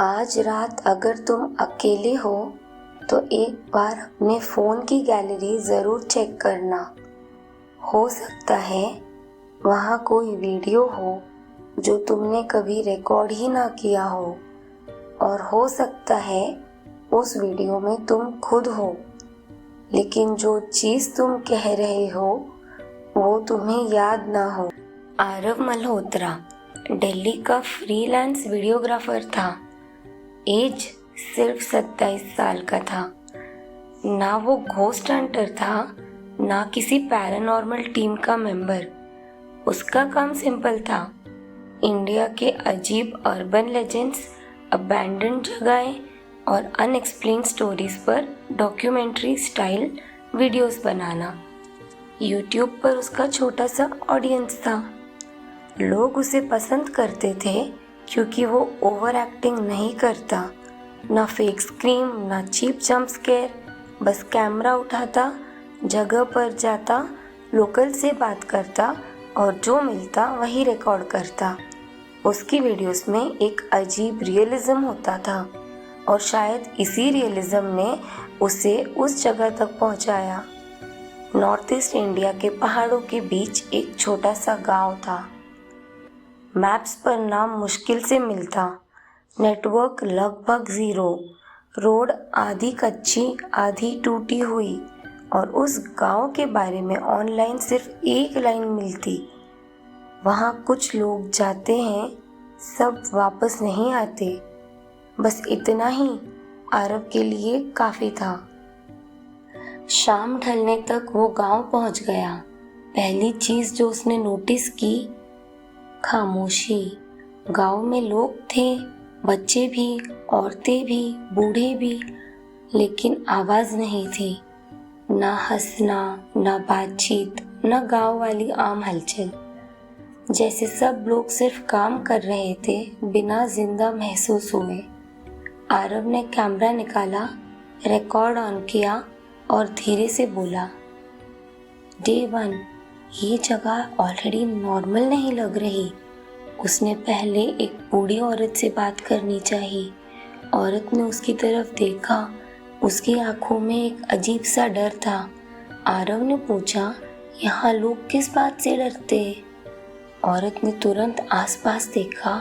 आज रात अगर तुम अकेले हो तो एक बार अपने फ़ोन की गैलरी ज़रूर चेक करना। हो सकता है वहाँ कोई वीडियो हो जो तुमने कभी रिकॉर्ड ही ना किया हो, और हो सकता है उस वीडियो में तुम खुद हो, लेकिन जो चीज़ तुम कह रहे हो वो तुम्हें याद ना हो। आरव मल्होत्रा दिल्ली का फ्रीलांस वीडियोग्राफर था। एज सिर्फ 27 साल का था। ना वो घोस्ट हंटर था, ना किसी पैरानॉर्मल टीम का मेंबर। उसका काम सिंपल था। इंडिया के अजीब अर्बन लेजेंड्स, अबैंडन्ड जगहें और अनएक्सप्लेन्ड स्टोरीज पर डॉक्यूमेंट्री स्टाइल वीडियोस बनाना। यूट्यूब पर उसका छोटा सा ऑडियंस था। लोग उसे पसंद करते थे क्योंकि वो ओवर एक्टिंग नहीं करता, ना फेक स्क्रीम, ना चीप जंप स्केयर। बस कैमरा उठाता, जगह पर जाता, लोकल से बात करता और जो मिलता वही रिकॉर्ड करता। उसकी वीडियोस में एक अजीब रियलिज्म होता था और शायद इसी रियलिज्म ने उसे उस जगह तक पहुंचाया। नॉर्थ ईस्ट इंडिया के पहाड़ों के बीच एक छोटा सा गांव था। मैप्स पर नाम मुश्किल से मिलता, नेटवर्क लगभग ज़ीरो, रोड आधी कच्ची आधी टूटी हुई, और उस गांव के बारे में ऑनलाइन सिर्फ एक लाइन मिलती, वहाँ कुछ लोग जाते हैं, सब वापस नहीं आते। बस इतना ही आरव के लिए काफ़ी था। शाम ढलने तक वो गांव पहुंच गया। पहली चीज़ जो उसने नोटिस की, खामोशी। गांव में लोग थे, बच्चे भी, औरतें भी, बूढ़े भी, लेकिन आवाज़ नहीं थी। ना हंसना, ना बातचीत, ना गांव वाली आम हलचल। जैसे सब लोग सिर्फ काम कर रहे थे, बिना जिंदा महसूस हुए। आरव ने कैमरा निकाला, रिकॉर्ड ऑन किया और धीरे से बोला, डे 1, ये जगह ऑलरेडी नॉर्मल नहीं लग रही। उसने पहले एक बूढ़ी औरत से बात करनी चाहिए। औरत ने उसकी तरफ देखा, उसकी आंखों में एक अजीब सा डर था। आरव ने पूछा, यहाँ लोग किस बात से डरते हैं? औरत ने तुरंत आसपास देखा,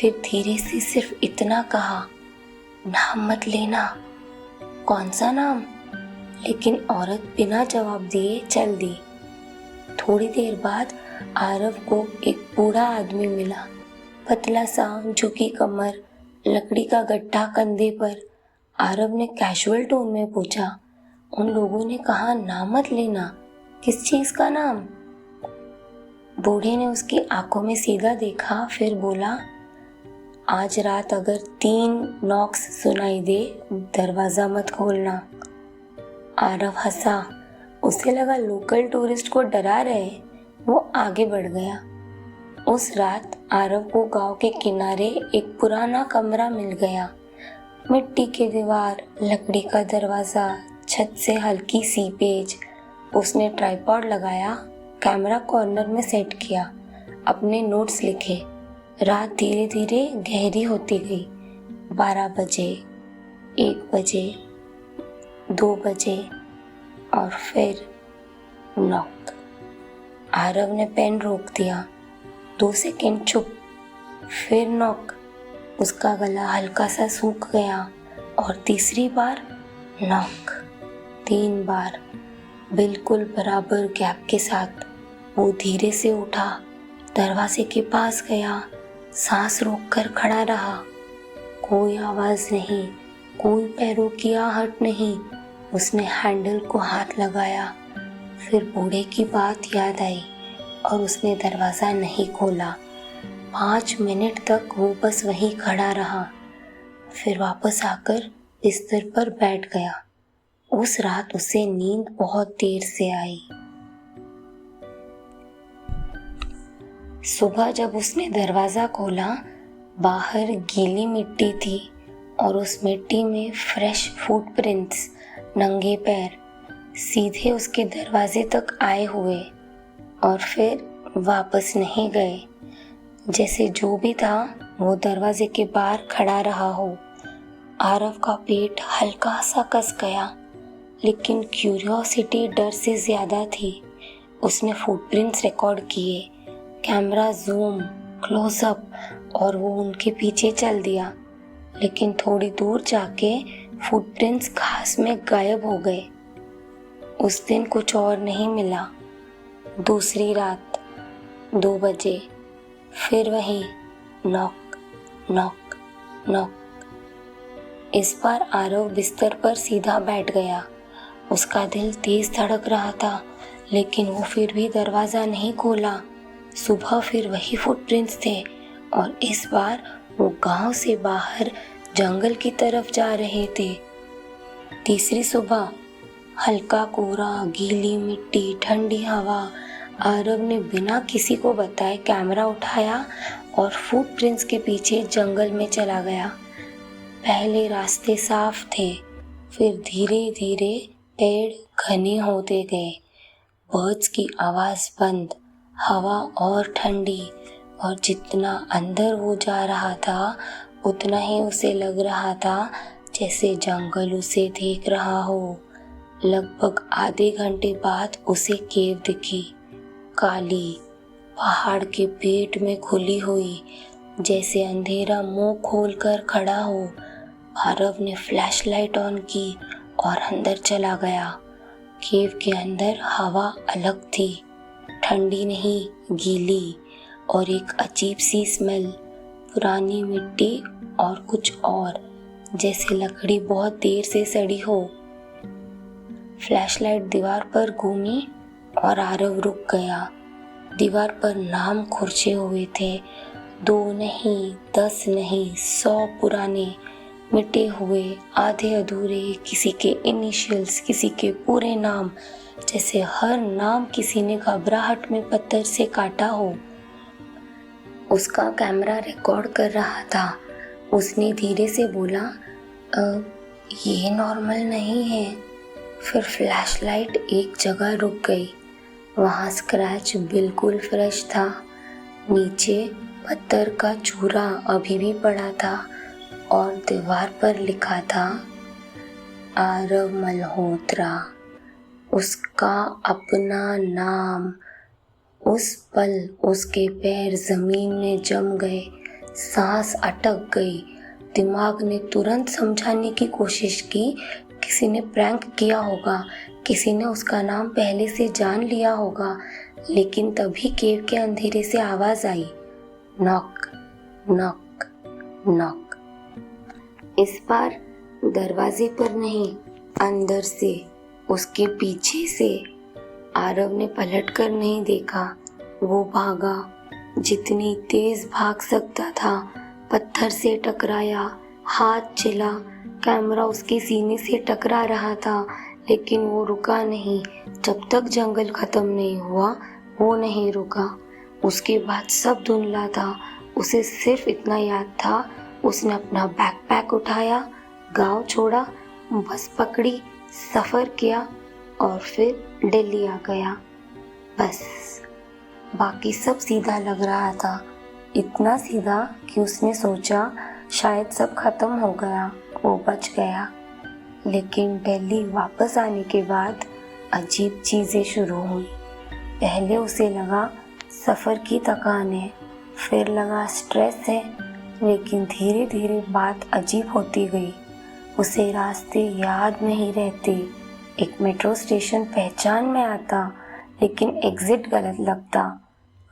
फिर धीरे से सिर्फ इतना कहा, नाम मत लेना। कौन सा नाम? लेकिन औरत बिना जवाब दिए चल दी। थोड़ी देर बाद आरव को एक बूढ़ा आदमी मिला, पतला सा, झुकी कमर, लकड़ी का गट्ठा कंधे पर। आरव ने कैजुअल टोन में पूछा, उन लोगों ने कहा नाम मत लेना, किस चीज का नाम? बूढ़े ने उसकी आंखों में सीधा देखा, फिर बोला, आज रात अगर 3 नॉक्स सुनाई दे, दरवाजा मत खोलना। आरव हंसा, उसे लगा लोकल टूरिस्ट को डरा रहे। वो आगे बढ़ गया। उस रात आरव को गांव के किनारे एक पुराना कमरा मिल गया। मिट्टी के दीवार, लकड़ी का दरवाजा, छत से हल्की सीपेज। उसने ट्राइपॉड लगाया, कैमरा कॉर्नर में सेट किया, अपने नोट्स लिखे। रात धीरे धीरे गहरी होती गई। 12 बजे, 1 बजे, 2 बजे और फिर नॉक। आरव ने पेन रोक दिया। 2 सेकंड चुप, फिर नॉक। उसका गला हल्का सा सूख गया और तीसरी बार नॉक। 3 बार, बिल्कुल बराबर गैप के साथ। वो धीरे से उठा, दरवाजे के पास गया, सांस रोककर खड़ा रहा। कोई आवाज नहीं, कोई पैरों की आहट नहीं। उसने हैंडल को हाथ लगाया, फिर बूढ़े की बात याद आई और उसने दरवाज़ा नहीं खोला। 5 मिनट तक वो बस वहीं खड़ा रहा, फिर वापस आकर बिस्तर पर बैठ गया। उस रात उसे नींद बहुत देर से आई। सुबह जब उसने दरवाज़ा खोला, बाहर गीली मिट्टी थी और उस मिट्टी में फ्रेश फुटप्रिंट्स, नंगे पैर सीधे उसके दरवाजे तक आए हुए और फिर वापस नहीं गए। जैसे जो भी था वो दरवाजे के बाहर खड़ा रहा हो। आरव का पेट हल्का सा कस गया, लेकिन क्यूरियोसिटी डर से ज़्यादा थी। उसने फुटप्रिंट्स रिकॉर्ड किए, कैमरा जूम, क्लोजअप, और वो उनके पीछे चल दिया। लेकिन थोड़ी दूर जाके फुटप्रिंट्स घास में गायब हो गए। उस दिन कुछ और नहीं मिला। दूसरी रात 2 बजे फिर वही नॉक नॉक नॉक। इस बार आरव बिस्तर पर सीधा बैठ गया। उसका दिल तेज धड़क रहा था, लेकिन वो फिर भी दरवाज़ा नहीं खोला। सुबह फिर वही फुटप्रिंट्स थे, और इस बार वो गांव से बाहर जंगल की तरफ जा रहे थे। तीसरी सुबह हल्का कोहरा, गीली मिट्टी, ठंडी हवा। आरव ने बिना किसी को बताए कैमरा उठाया और फुटप्रिंट्स के पीछे जंगल में चला गया। पहले रास्ते साफ थे, फिर धीरे धीरे पेड़ घने होते गए। बर्ड्स की आवाज़ बंद, हवा और ठंडी, और जितना अंदर वो जा रहा था उतना ही उसे लग रहा था जैसे जंगल उसे देख रहा हो। लगभग आधे घंटे बाद उसे केव दिखी, काली, पहाड़ के पेट में खुली हुई, जैसे अंधेरा मुंह खोलकर खड़ा हो। आरव ने फ्लैशलाइट ऑन की और अंदर चला गया। केव के अंदर हवा अलग थी, ठंडी नहीं, गीली, और एक अजीब सी स्मेल, पुरानी मिट्टी और कुछ और, जैसे लकड़ी बहुत देर से सड़ी हो। फ्लैशलाइट दीवार पर घूमी और आरव रुक गया। दीवार पर नाम खुरचे हुए थे, 2 नहीं, 10 नहीं, 100 पुराने, मिटे हुए, आधे अधूरे, किसी के इनिशियल्स, किसी के पूरे नाम, जैसे हर नाम किसी ने घबराहट में पत्थर से काटा हो। उसका कैमरा रिकॉर्ड कर रहा था। उसने धीरे से बोला, ये नॉर्मल नहीं है। फिर फ्लैशलाइट एक जगह रुक गई। वहाँ स्क्रैच बिल्कुल फ्रेश था। नीचे पत्थर का चूरा अभी भी पड़ा था, और दीवार पर लिखा था, आरव मल्होत्रा, उसका अपना नाम। उस पल उसके पैर जमीन में जम गए, सांस अटक गई। दिमाग ने तुरंत समझाने की कोशिश की, किसी ने प्रैंक किया होगा, किसी ने उसका नाम पहले से जान लिया होगा। लेकिन तभी केव के अंधेरे से आवाज आई, नॉक नॉक नॉक। इस बार दरवाजे पर नहीं, अंदर से, उसके पीछे से। आरव ने पलटकर नहीं देखा। वो भागा, जितनी तेज भाग सकता था। पत्थर से टकराया, हाथ चिला, कैमरा उसके सीने से टकरा रहा था, लेकिन वो रुका नहीं। जब तक जंगल खत्म नहीं हुआ, वो नहीं रुका। उसके बाद सब धुंधला था। उसे सिर्फ इतना याद था, उसने अपना बैकपैक उठाया, गांव छोड़ा, बस पकड़ी, सफ़र किया और फिर दिल्ली आ गया। बस बाकी सब सीधा लग रहा था, इतना सीधा कि उसने सोचा शायद सब खत्म हो गया, वो बच गया। लेकिन दिल्ली वापस आने के बाद अजीब चीज़ें शुरू हुई। पहले उसे लगा सफ़र की थकान है, फिर लगा स्ट्रेस है, लेकिन धीरे धीरे बात अजीब होती गई। उसे रास्ते याद नहीं रहते। एक मेट्रो स्टेशन पहचान में आता, लेकिन एग्जिट गलत लगता।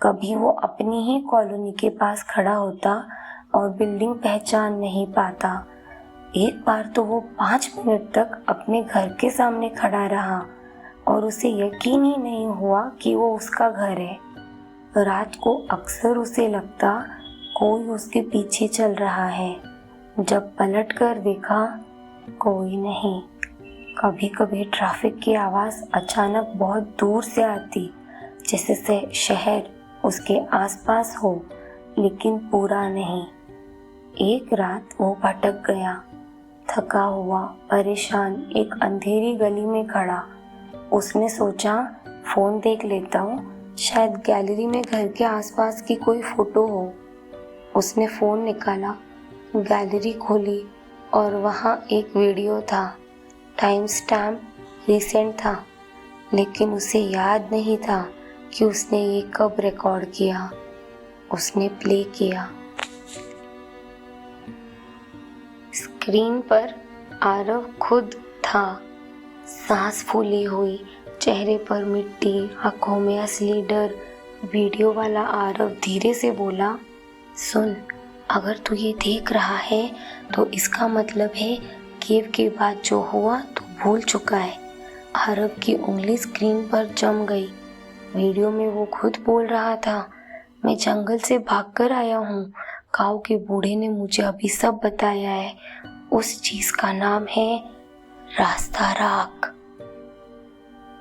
कभी वो अपनी ही कॉलोनी के पास खड़ा होता और बिल्डिंग पहचान नहीं पाता। एक बार तो वो 5 मिनट तक अपने घर के सामने खड़ा रहा और उसे यकीन ही नहीं हुआ कि वो उसका घर है। रात को अक्सर उसे लगता कोई उसके पीछे चल रहा है। जब पलट कर देखा, कोई नहीं। कभी कभी ट्रैफिक की आवाज़ अचानक बहुत दूर से आती, जैसे से शहर उसके आसपास हो, लेकिन पूरा नहीं। एक रात वो भटक गया, थका हुआ, परेशान, एक अंधेरी गली में खड़ा। उसने सोचा फ़ोन देख लेता हूँ, शायद गैलरी में घर के आसपास की कोई फ़ोटो हो। उसने फ़ोन निकाला, गैलरी खोली और वहाँ एक वीडियो था। टाइम स्टैम्प रिसेंट था, लेकिन उसे याद नहीं था कि उसने ये कब रिकॉर्ड किया। उसने प्ले किया। स्क्रीन पर आरव खुद था, सांस फूली हुई, चेहरे पर मिट्टी, आंखों में असली डर। वीडियो वाला आरव धीरे से बोला, सुन, अगर तू ये देख रहा है तो इसका मतलब है केव के बाद जो हुआ तू भूल चुका है। आरव की उंगली स्क्रीन पर जम गई। वीडियो में वो खुद बोल रहा था, मैं जंगल से भागकर आया हूँ। गाँव के बूढ़े ने मुझे अभी सब बताया है। उस चीज का नाम है रास्ता राख।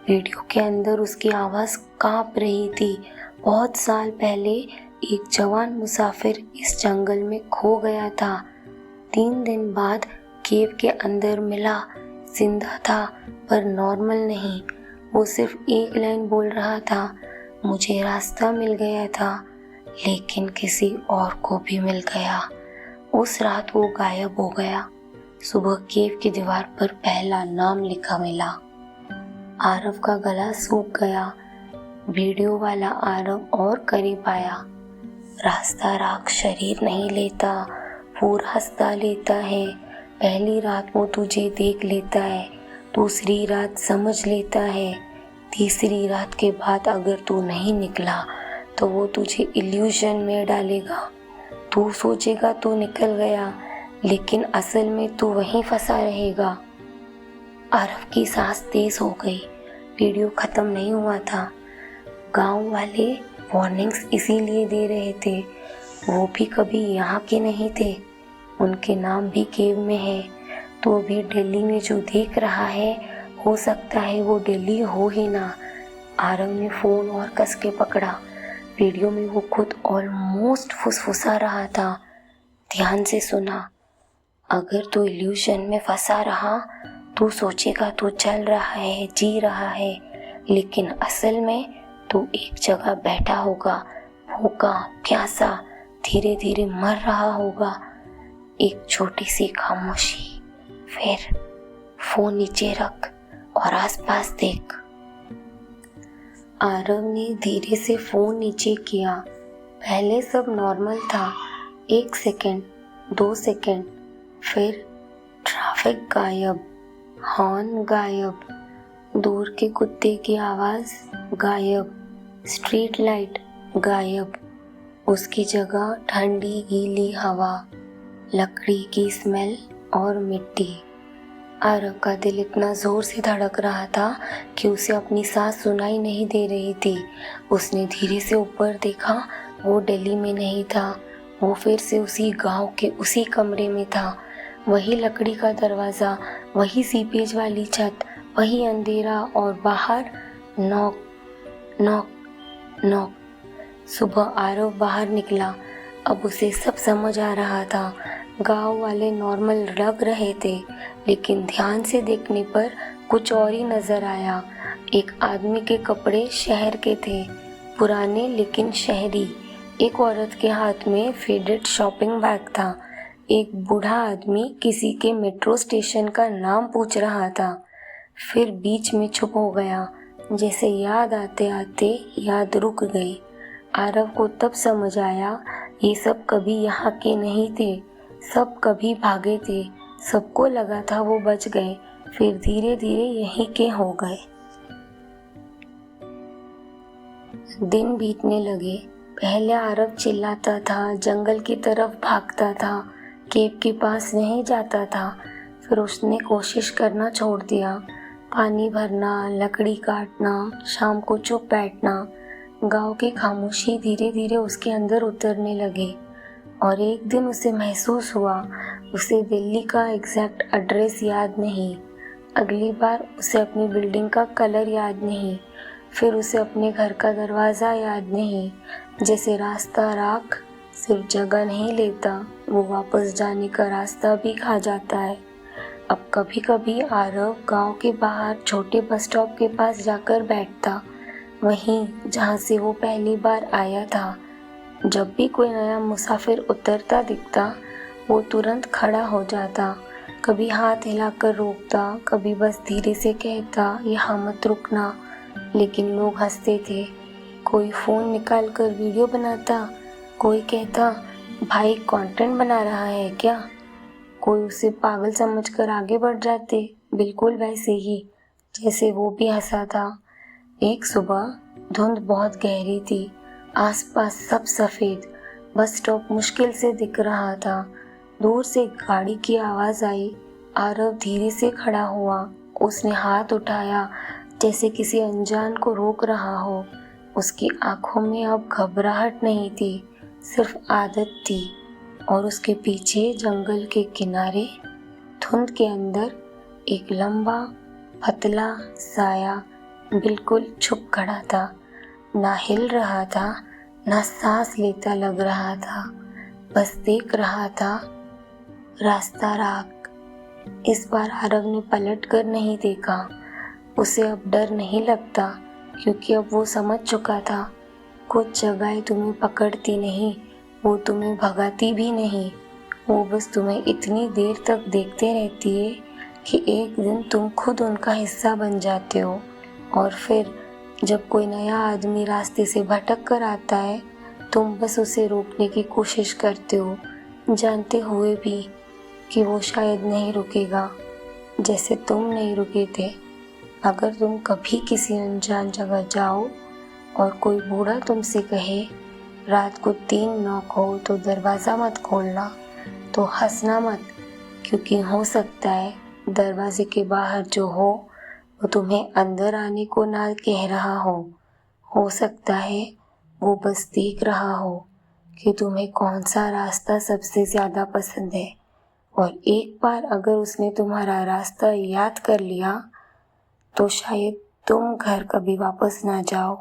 वीडियो के अंदर उसकी आवाज कांप रही थी। बहुत साल पहले एक जवान मुसाफिर इस जंगल में खो गया था। 3 दिन बाद केव के अंदर मिला। जिंदा था पर नॉर्मल नहीं। वो सिर्फ एक लाइन बोल रहा था, मुझे रास्ता मिल गया था, लेकिन किसी और को भी मिल गया। उस रात वो गायब हो गया। सुबह केव की दीवार पर पहला नाम लिखा मिला। आरव का गला सूख गया। वीडियो वाला आरव और करीब आया। रास्ता राख शरीर नहीं लेता, वो रास्ता लेता है। पहली रात वो तुझे देख लेता है, दूसरी रात समझ लेता है, तीसरी रात के बाद अगर तू नहीं निकला तो वो तुझे इल्यूजन में डालेगा। तू सोचेगा तू निकल गया, लेकिन असल में तू वहीं फंसा रहेगा। आरव की सांस तेज हो गई। वीडियो खत्म नहीं हुआ था। गांव वाले वार्निंग्स इसीलिए दे रहे थे। वो भी कभी यहाँ के नहीं थे। उनके नाम भी केव में है। तो अभी दिल्ली में जो देख रहा है, हो सकता है वो दिल्ली हो ही ना। आरव ने फ़ोन और कस के पकड़ा। वीडियो में वो खुद ऑलमोस्ट फुसफुसा रहा था। ध्यान से सुना, अगर तू इल्यूशन में फंसा रहा, तू सोचेगा तू चल रहा है, जी रहा है, लेकिन असल में तू एक जगह बैठा होगा, भूखा प्यासा, धीरे धीरे मर रहा होगा। एक छोटी सी खामोशी, फिर फोन नीचे रख और आसपास देख। आरव ने धीरे से फोन नीचे किया। पहले सब नॉर्मल था। 1 सेकेंड, 2 सेकेंड, फिर ट्रैफिक गायब, हॉर्न गायब, दूर के कुत्ते की आवाज गायब, स्ट्रीट लाइट गायब। उसकी जगह ठंडी गीली हवा, लकड़ी की स्मेल और मिट्टी। आरव का दिल इतना जोर से धड़क रहा था कि उसे अपनी सांस सुनाई नहीं दे रही थी। उसने धीरे से ऊपर देखा। वो दिल्ली में नहीं था। वो फिर से उसी गांव के उसी कमरे में था। वही लकड़ी का दरवाज़ा, वही सीपेज वाली छत, वही अंधेरा और बाहर नॉक नॉक नॉक। सुबह आरव बाहर निकला। अब उसे सब समझ आ रहा था। गांव वाले नॉर्मल लग रहे थे, लेकिन ध्यान से देखने पर कुछ और ही नजर आया। एक आदमी के कपड़े शहर के थे, पुराने लेकिन शहरी। एक औरत के हाथ में फेडेड शॉपिंग बैग था। एक बूढ़ा आदमी किसी के मेट्रो स्टेशन का नाम पूछ रहा था, फिर बीच में चुप हो गया, जैसे याद आते आते याद रुक गई। आरव को तब समझ आया, ये सब कभी यहाँ के नहीं थे, सब कभी भागे थे। सबको लगा था वो बच गए, फिर धीरे धीरे यहीं के हो गए। दिन बीतने लगे। पहले आरव चिल्लाता था, जंगल की तरफ भागता था, केव के पास नहीं जाता था। फिर उसने कोशिश करना छोड़ दिया। पानी भरना, लकड़ी काटना, शाम को चुप बैठना। गांव की खामोशी धीरे धीरे उसके अंदर उतरने लगी। और एक दिन उसे महसूस हुआ, उसे दिल्ली का एग्जैक्ट एड्रेस याद नहीं, अगली बार उसे अपनी बिल्डिंग का कलर याद नहीं, फिर उसे अपने घर का दरवाज़ा याद नहीं। जैसे रास्ता राख सिर्फ जगह नहीं लेता, वो वापस जाने का रास्ता भी खा जाता है। अब कभी कभी आरव गांव के बाहर छोटे बस स्टॉप के पास जाकर बैठता, वहीं जहाँ से वो पहली बार आया था। जब भी कोई नया मुसाफिर उतरता दिखता वो तुरंत खड़ा हो जाता, कभी हाथ हिलाकर रोकता, कभी बस धीरे से कहता यहाँ मत रुकना। लेकिन लोग हंसते थे। कोई फ़ोन निकाल कर वीडियो बनाता, कोई कहता भाई कंटेंट बना रहा है क्या, कोई उसे पागल समझकर आगे बढ़ जाते, बिल्कुल वैसे ही जैसे वो भी हंसा था। एक सुबह धुंध बहुत गहरी थी, आसपास सब सफ़ेद, बस स्टॉप मुश्किल से दिख रहा था। दूर से गाड़ी की आवाज़ आई। आरव धीरे से खड़ा हुआ। उसने हाथ उठाया जैसे किसी अनजान को रोक रहा हो। उसकी आंखों में अब घबराहट नहीं थी, सिर्फ आदत थी। और उसके पीछे जंगल के किनारे धुंध के अंदर एक लंबा पतला साया बिल्कुल छुप खड़ा था, ना हिल रहा था, ना सांस लेता लग रहा था, बस देख रहा था रास्ता राख। इस बार आरव ने पलट कर नहीं देखा। उसे अब डर नहीं लगता, क्योंकि अब वो समझ चुका था कुछ जगहें तुम्हें पकड़ती नहीं, वो तुम्हें भगाती भी नहीं। वो बस तुम्हें इतनी देर तक देखते रहती है कि एक दिन तुम खुद उनका हिस्सा बन जाते हो। और फिर जब कोई नया आदमी रास्ते से भटक कर आता है, तुम बस उसे रोकने की कोशिश करते हो, जानते हुए भी कि वो शायद नहीं रुकेगा, जैसे तुम नहीं रुके थे। अगर तुम कभी किसी अनजान जगह जाओ और कोई बूढ़ा तुमसे कहे रात को 3 नॉक हो तो दरवाज़ा मत खोलना, तो हंसना मत, क्योंकि हो सकता है दरवाजे के बाहर जो हो वो तुम्हें अंदर आने को ना कह रहा हो सकता है वो बस देख रहा हो कि तुम्हें कौन सा रास्ता सबसे ज़्यादा पसंद है। और एक बार अगर उसने तुम्हारा रास्ता याद कर लिया तो शायद तुम घर कभी वापस ना जाओ।